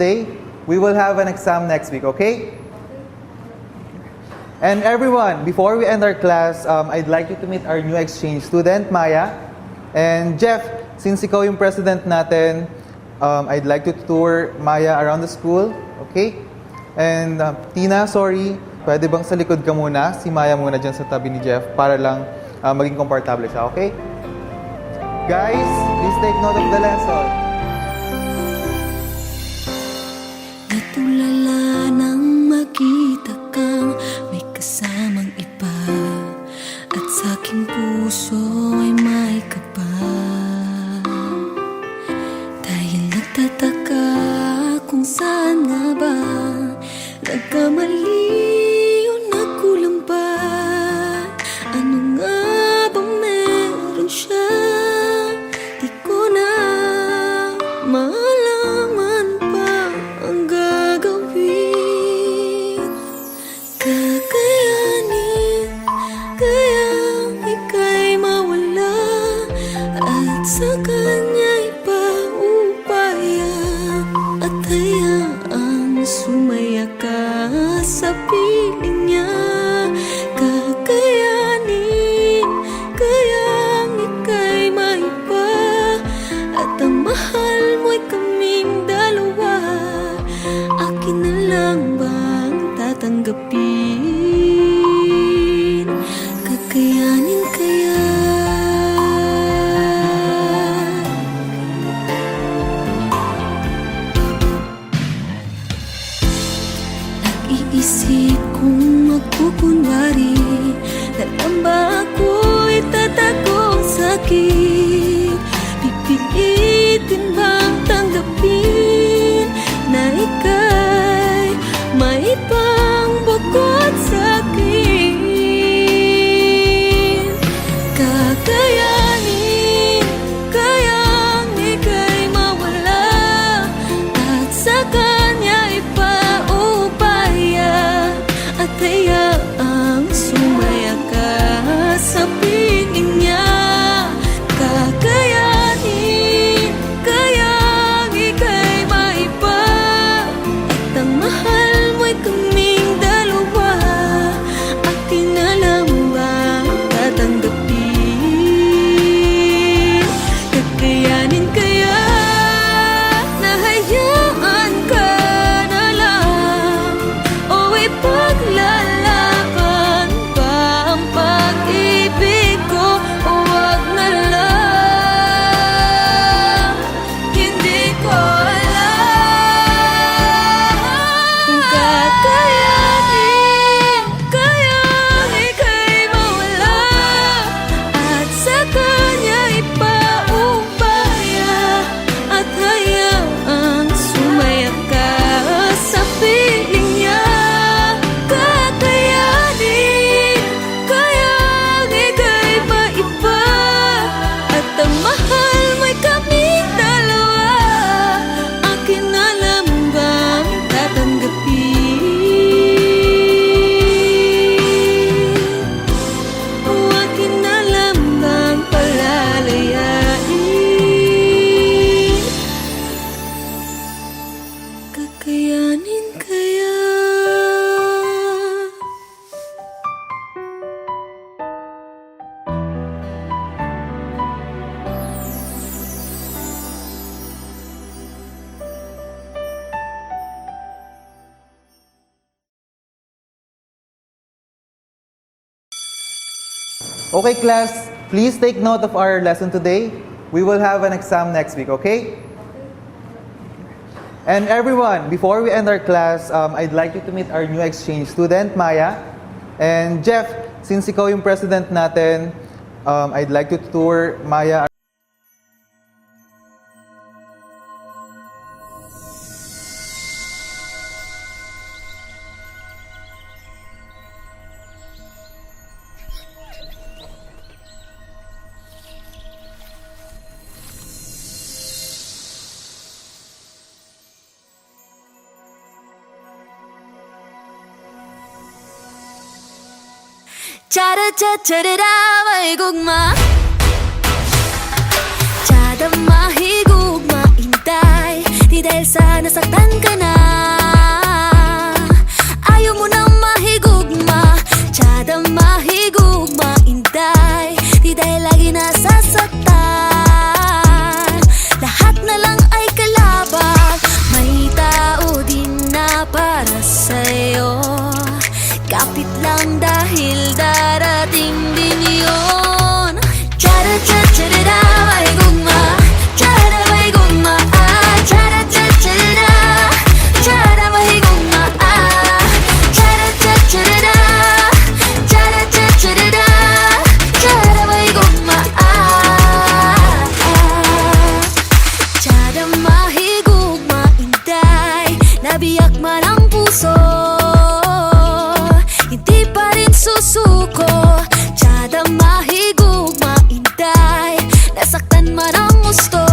Today, we will have an exam next week, okay? And everyone, before we end our class, I'd like you to meet our new exchange student, Maya. And Jeff, since ikaw yung president natin, I'd like you to tour Maya around the school, okay? And Tina, sorry, pwede bang sa likod ka muna? Si Maya muna dyan sa tabi ni Jeff para lang maging komportable siya, okay? Guys, please take note of the lesson. Natulala nang makita kang may kasamang iba, at sa aking puso ay may kaba. Dahil nagtataka kung saan nga ba nagkamali o nagkulang ba. Ano nga bang meron siya? Di ko na malaman pa ang gagawin. Kakayanin kayang ika'y mawala, at sa kanya'y paupaya, at hayaang sumaya ka sa piling niya. Kakayanin kayang ika'y maiba, at ang mahal mo'y kaming dalawa. Akin na lang bang tatanggapin? Kakayanin kaya? Nag-iisip kung magkukunwari na lang ba ako'y tatagong sakit. Pipilitin bang tanggapin na ika'y may ibang bukod sa'kin? Kakayanin kayang ika'y mawala, at sa kanya'y paupaya, at hayaang sumaya ka sa piling niya. Kakayanin kayang ika'y maiba, at ang mahal mo'y kaming dalawa. Akin na lang bang tatanggapin? Kakayanin kaya na hayaan ka na lang, o ipaglalaban pa ang pag-ibig ko? O wag na lang, hindi ko alam. Kung kakayanin kayang ika'y mawala, at sa kanya'y paubaya, at hayaang sumaya ka sa piling niya. Kakayanin kayang ika'y maiba, at ang mahal mo'y kaming dalawa. Akin na lang bang tatanggapin? O akin na lang bang palalayain? Kakayanin kaya? Okay, class, please take note of our lesson today. We will have an exam next week, okay? And everyone, before we end our class, I'd like you to meet our new exchange student, Maya. And Jeff, since ikaw yung president natin, I'd like you to tour Maya. Cha-ra-cha-cha-ra-ra, may gugma. Cha-da mahigugma, intay. Di dahil sa nasaktan ka mabiyak man ang puso, hindi pa rin susuko. Tiyada mahigugma, inday, nasaktan man ang gusto,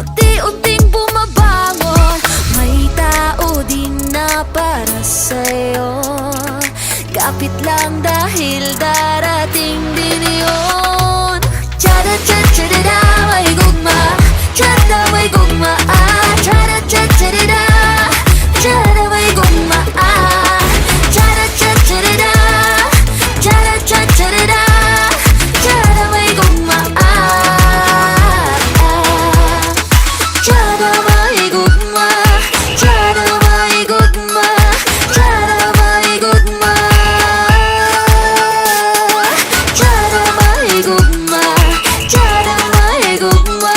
unti-unting bumabangon. May tao din na para sa'yo, kapit lang dahil darating din yun. Tiyada, tiyada, may gugma, tiyada, may gugma, tiyada, tiyada, tiyada, may gugma, tiyada, tiyada, tiyada, tiyada, tiyada, may gugma, tiyada, may gugma, tiyada, may gugma, tiyada, may gugma, tiyada, may gugma, tiyada, may gugma,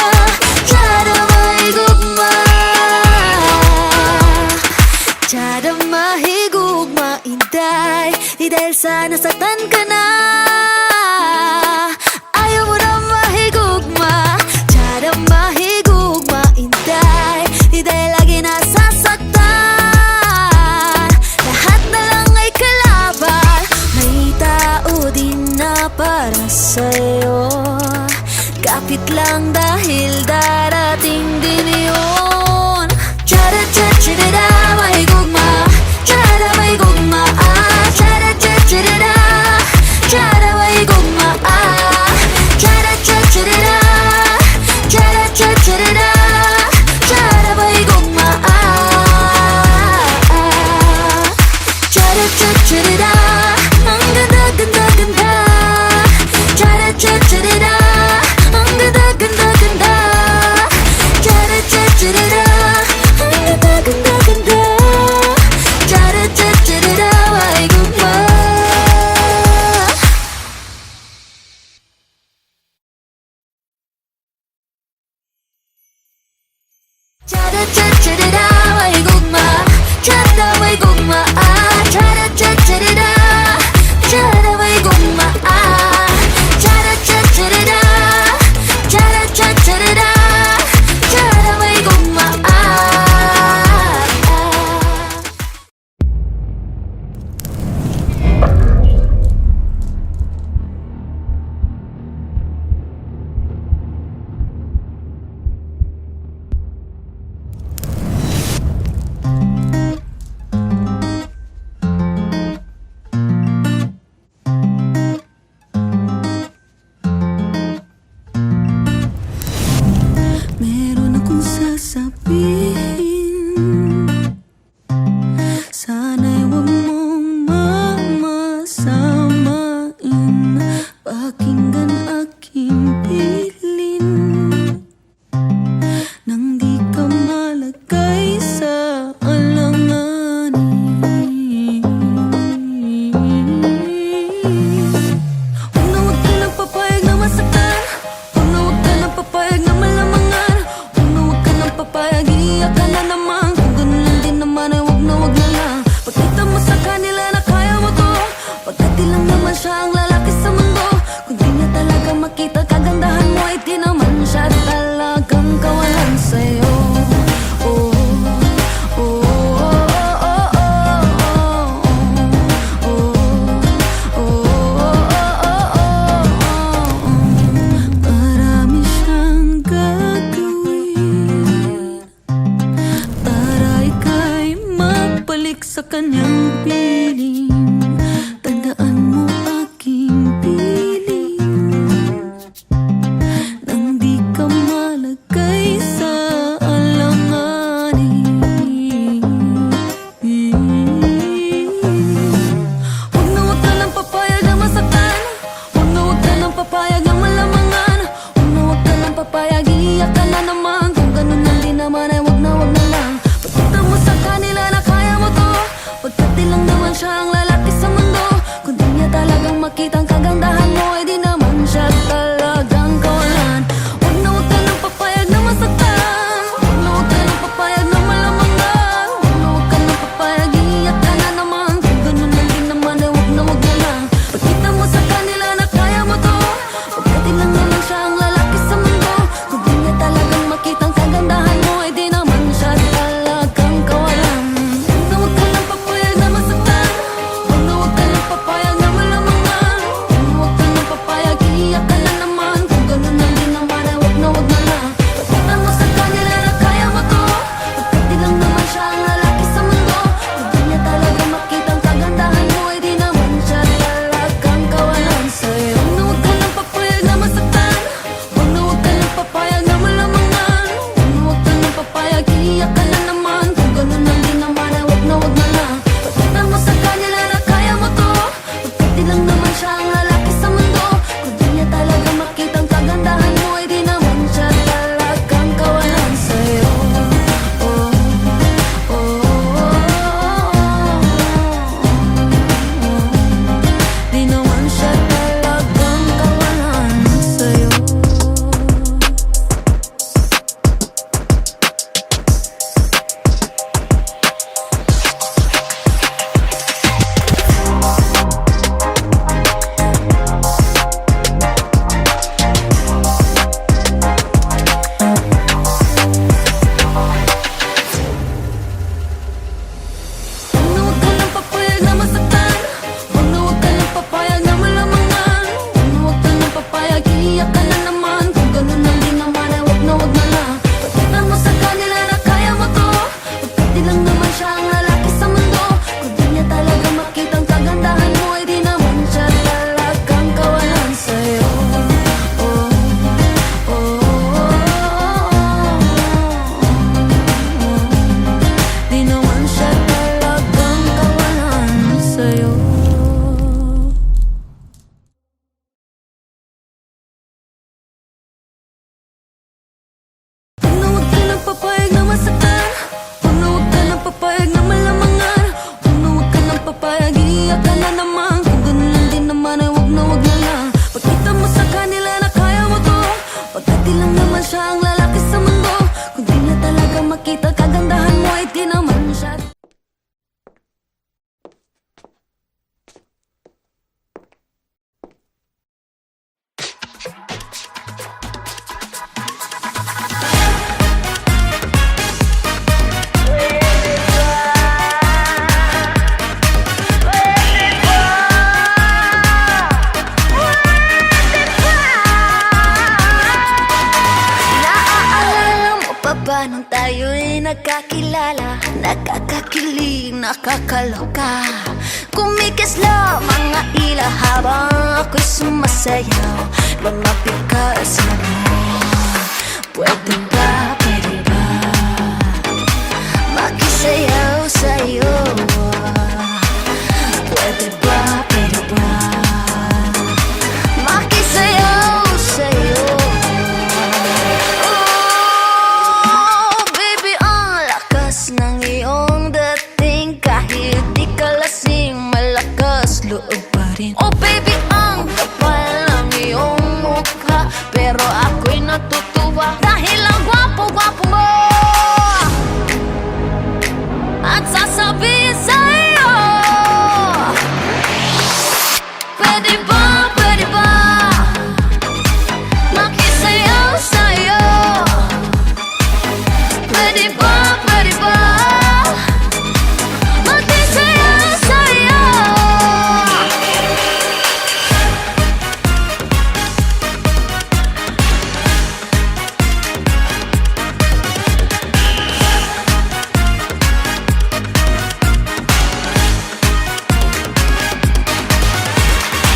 tiyada, may gugma, tiyada, mahigugma, inday, di dahil sa nasaktan ka na, ayaw mo na mahigugma. Tiyada, mahigugma, inday, di dahil lagi nasasaktan, lahat na lang ay kalaban. May tao din na para sa'yo, kapit lang dahil darating din yun. Tiyada, tiyada, may gugma, tiyada, may gugma, tiyada, tiyada, tiyada, may gugma, tiyada, tiyada, tiyada, tiyada, tiyada, may gugma, tiyada, tiyada, ang ganda, ganda, ganda, tiyada, tiyada, ang ganda, ganda, ganda, tiyada, tiyada, ang ganda, ganda, ganda, tiyada, tiyada, may gugma. Tiyada, tiyada, may gugma, tiyada, may gugma, tiyada, tiyada, tiyada, may gugma, tiyada, tiyada, tiyada, tiyada, tiyada, may gugma. Meron akong sasabihin, sana'y huwag mong mamasamain. Pakinggan aking piling, nang di ka malagay sa alanganin. Huwag na huwag ka nang papayag na masaktan, huwag na huwag ka nang papayag na malamangan, huwag na huwag ka nang papayag, iiyak ka na naman. Kung ganun lang din naman ay huwag na lang. Pagkita mo sa kanila na kaya mo to, pagkat di lang naman siya ang lalaki sa mundo. Kung di niya talaga makita kagandahan mo, ay di naman siya talagang kawalan sa'yo. Oh, oh, oh, oh, oh, oh, oh. Marami siyang gagawin para ika'y mabalik sa kanyang piling. Tandaan mo aking piling, nang di ka malagay sa alanganin. Huwag na huwag ka nang papayag na masaktan, huwag na huwag ka nang papayag na malamangan, huwag na huwag ka nang papayag, iiyak ka na naman. Kung ganun lang din naman ay huwag na lang. Pagkita mo sa kanila na kaya mo to, pagkat di lang naman siya ang nagkakilala, nakakakilig, nakakaloka. Kumikisla mga ila habang ako'y sumasayaw. Lumapit ka sa mo. Pwede ba, pwede ba makisayaw sa'yo? Pwede ba, pwede ba makisayaw sa'yo? Oh, baby, ang lakas ng iyong dating. Kahit di ka lasing, malakas loob pa rin. Oh, baby, ang kapal ng iyong mukha. Pero ako'y natutuwa dahil ang gwapo-gwapo mo. At sasabihin sa'yo, pwede ba makisayaw sa'yo? Pwede ba makisayaw sa'yo?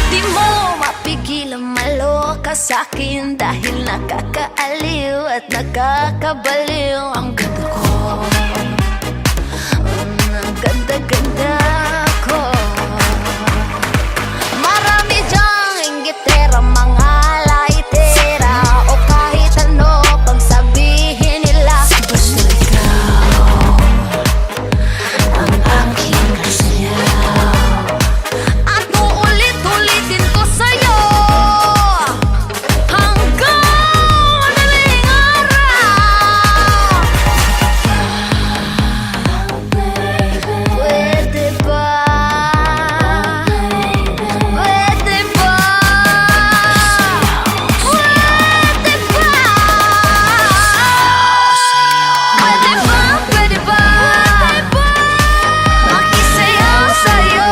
Di mo mapigilan maloka sa'kin dahil nakakaaliw at nakakabaliw ang ganda ko. Ang ganda-ganda ko. Marami dyang inggitera, mga laitera, o kahit ano pag sabihin nila. Basta ikaw ang aking kasayaw. At uulit-ulitin ko sa'yo hanggang madaling araw. Pwede ba? Pwede ba? Pwede ba? Pwede ba? Makisayaw sa'yo?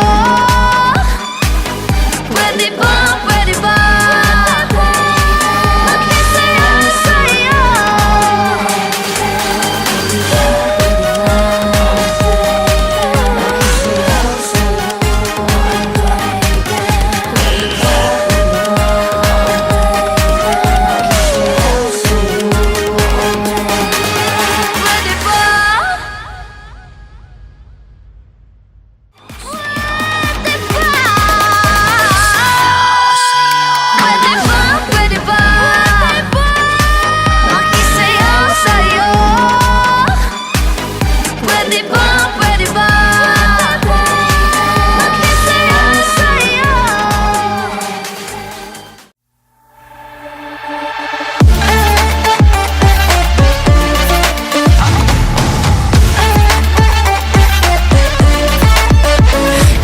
Pwede ba? Makisayaw sa'yo? Pwede ba? Pwede ba makisayaw sa'yo? Pwede ba makisayaw sa'yo?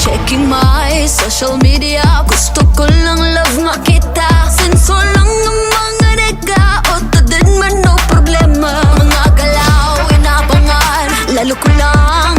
Checking my social media, gusto ko lang love makita. Sensor lang ng mga nega, o din man no problema. Mga galaw, inabangan, lalo ko lang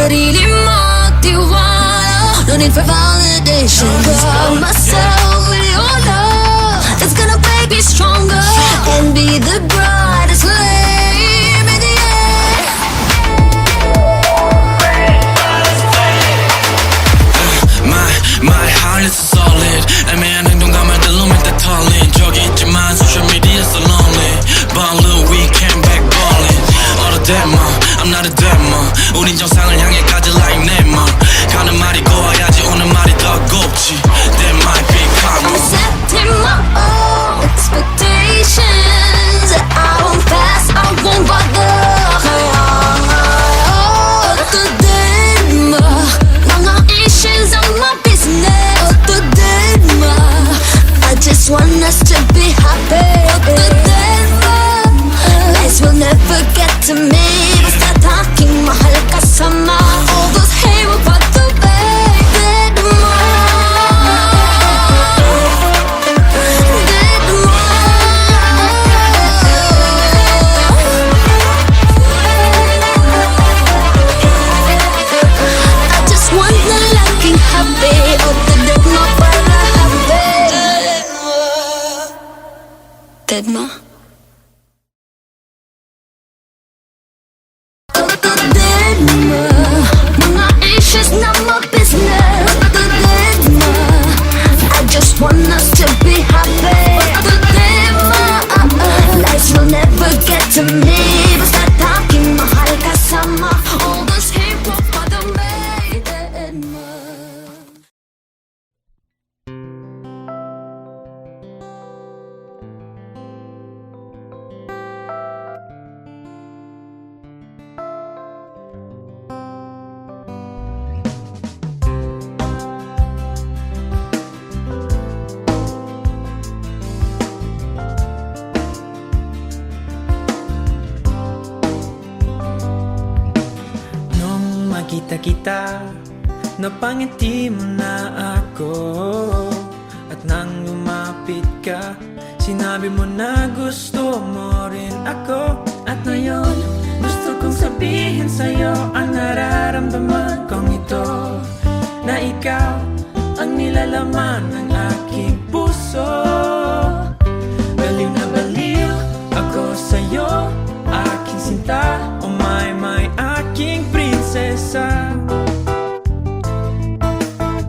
sarili magtiwala. No need for validation. Love myself with your love. It's gonna make me stronger and be the brightest flame in the air. My heart is solid. 애매한 행동감을 들러면 다 털린 적이 있지만 social media so lonely. But look, we came back ballin'. All the demo, I'm not a demo. 우린 정상을 향해 가지 like Neymar. 가는 말이 고와야지 오는 말이 더 곱지. That might be karma. I'm setting my own expectations. I won't pass, I won't bother. 어떠든 뭐 mga issues are my business. 어떠든 뭐 I just want us to be happy. 어떠든 뭐 lies will never get to me. Basta talking mahal kasama. All those hate will put the baby more. I just want the looking happy. 어떠든 뭐 para happy. Dead ma. 어떠든 뭐 mga issues not my business. 어떠든 뭐 I just want us to be happy. 어떠든 뭐 lies will never get to me. Basta talking mahal kasama. All those hate will bother me. Dead mo. Nung makita kita, napangiti mo na ako. At nang lumapit ka, sinabi mo na gusto mo rin ako. At ngayon, gusto kong sabihin sa'yo ang nararamdaman kong ito. Na ikaw ang nilalaman ng aking puso. Baliw na baliw ako sa'yo, aking sinta. Oh my, aking prinsesa.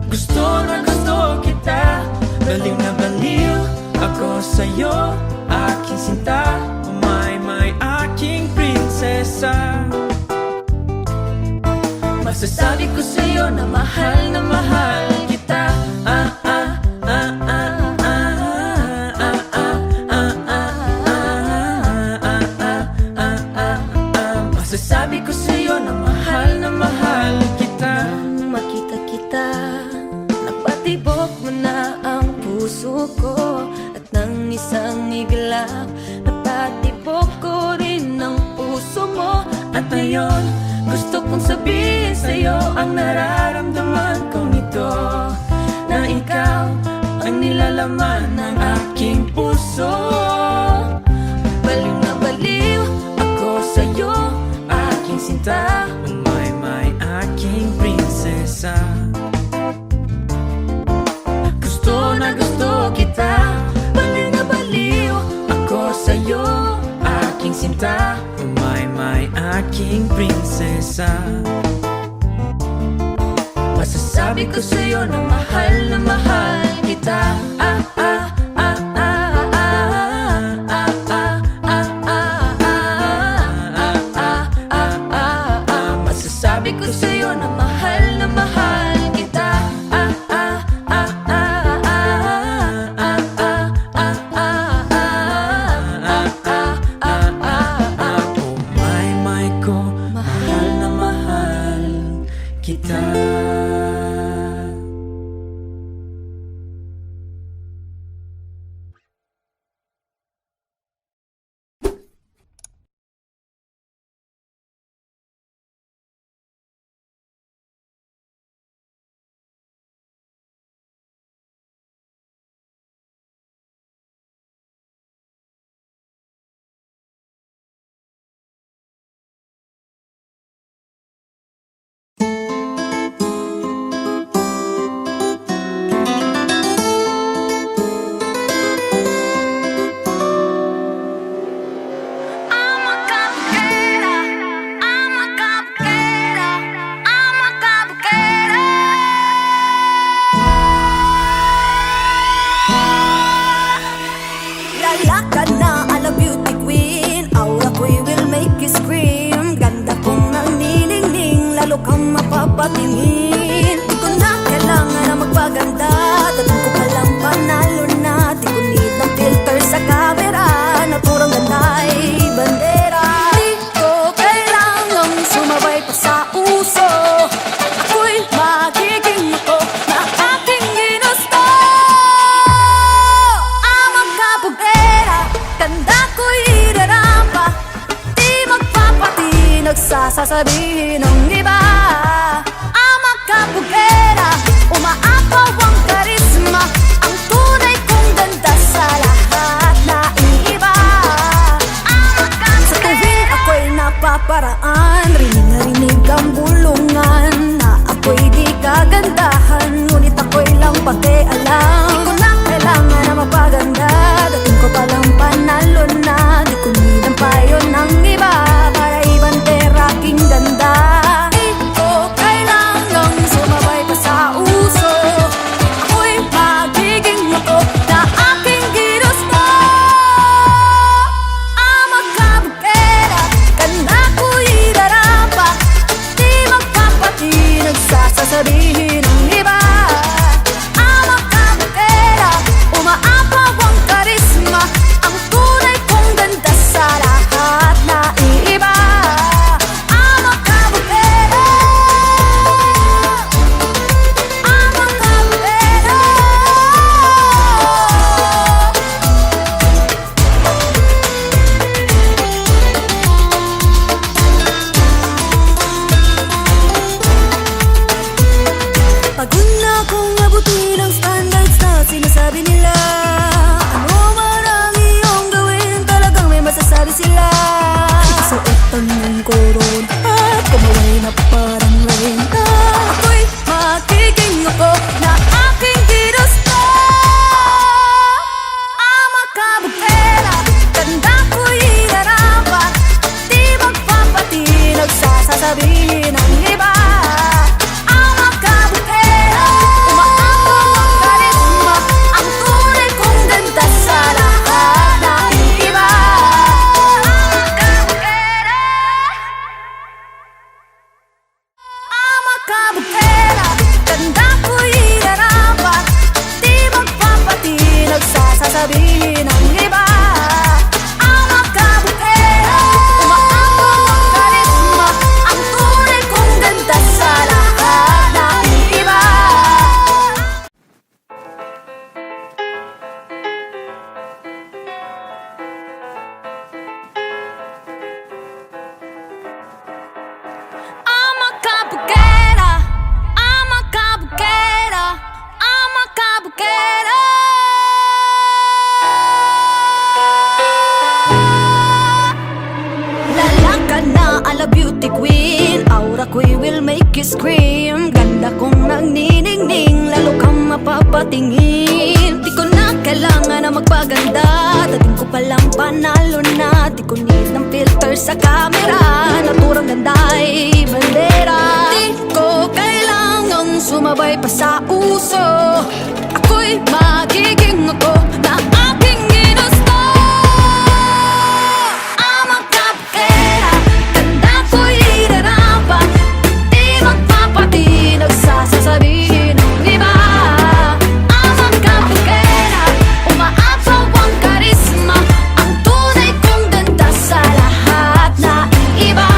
Gusto na gusto kita, baliw na baliw ako sa'yo, aking sinta. Oh my, aking prinsesa. Masasabi ko sa'yo na mahal kita. Masasabi ko sa'yo na mahal kita. Nang makita kita, napatibok mo na ang puso ko. At nang isang iglap, napatibok ko rin ang puso mo. At ngayon, gusto kong sabihin sa'yo ang nararamdaman kong ito. Na ikaw ang nilalaman ng aking puso. Baliw na baliw ako sa'yo, Aking sinta, oh my, aking prinsesa. Gusto na gusto kita, baliw na baliw ako sa'yo, aking sinta. Oh my, aking prinsesa. Masasabi ko sa'yo na mahal kita. Masasabi ko sa'yo na mahal kita. Oh my ko, mahal na mahal kita. papatingin. Di ko na kailangan na magpaganda, tanong ko palang panalo na. Di ko need ng filter sa camera, naturang ganda'y bandera. Di ko kailangang sumabay pa sa uso, ako'y magiging ako na aking ginusto. Amang kabugera, ganda ko'y idarapa, di magpapati nagsasasabihin ng iba. Amang kabugera, umaapaw ang karisma, ang tunay kong ganda sa lahat na iiba. Sa tuwing ako'y napaparaan, rinig na rinig ang bulungan na ako'y di kagandahan, ngunit ako'y lang pakialam. Di ko na kailangan na mapaganda, dating ko palang panalo na. Di ko need ang payo ng iba para ibantera aking ganda. Di ko kailangang sumabay pa sa uso, ako'y magiging ako na aking ginusto. Amang kabugera, ganda ko'y darapa, di magpapati nagsasasabihin ng iba. Amang kabugera, umaapaw ang karisma, ang tunay kong ganda sa lahat na iiba. Amang kabugera, amang kabugera. Pagod na akong abutin ang standards na sinasabi nila. Ano marang iyong gawin, talagang may masasabi sila. Isuotan ng koron at kumaway na parang rain. Ako'y magiging ako na aking ginusto. Amang kabugera, ganda ko'y idarapa, di magpapati nagsasasabihin ng iba. Amang kabugera, umaapaw ang karisma, ang tunay kong ganda sa lahat na iiba. Amang kabugera, amang kabugera, ganda ko'y idarapa, di magpapati nagsasasabihin ng iba. Amang kabugera, umaapaw ang karisma, ang tunay kong ganda sa lahat na iiba. Amang kabugera, amang kabugera, amang kabugera. Lalakad na ala beauty queen, aura ko'y will make you scream. Ganda kong nagniningning, lalo kang mapapatingin. Di ko na kailangan na magpaganda, dating ko palang panalo na. Di ko need ng filter sa camera, naturang ganda'y bandera. Di ko kailangang sumabay pa sa uso, ako'y magiging ako na aking ginusto. Amang kabugera, ganda ko'y idarapa, di magpapati nagsasasabihin ng iba. Amang kabugera, umaapaw ang karisma, ang tunay kong ganda sa lahat na iiba.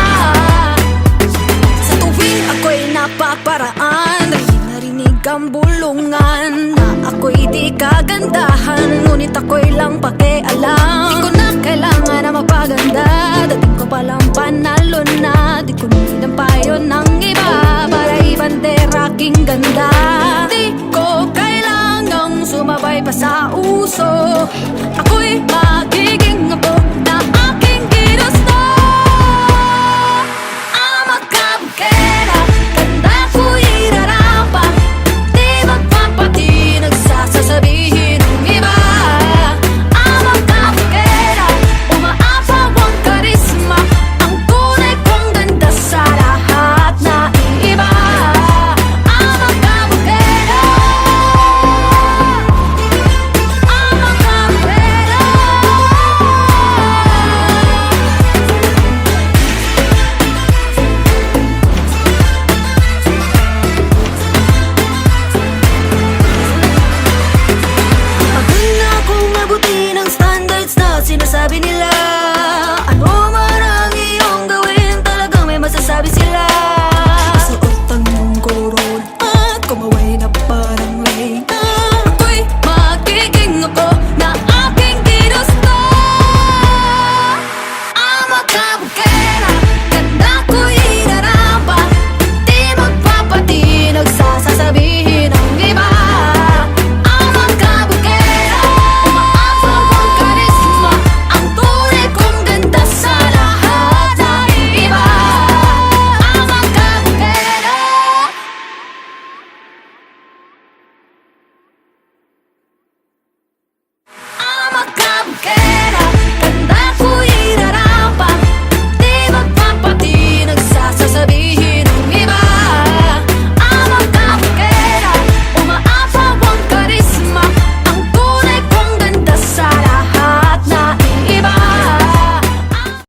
Sa tuwing ako'y napaparaan, rinig na rinig ang bulungan na ako'y di kagandahan, ngunit ako'y lang pakialam. Di ko na kailangan na mapaganda, dating ko palang panalo na. Di ko need ang payo ng iba para ibantera aking ganda. Di ko kailangang sumabay pa sa uso, ako'y magiging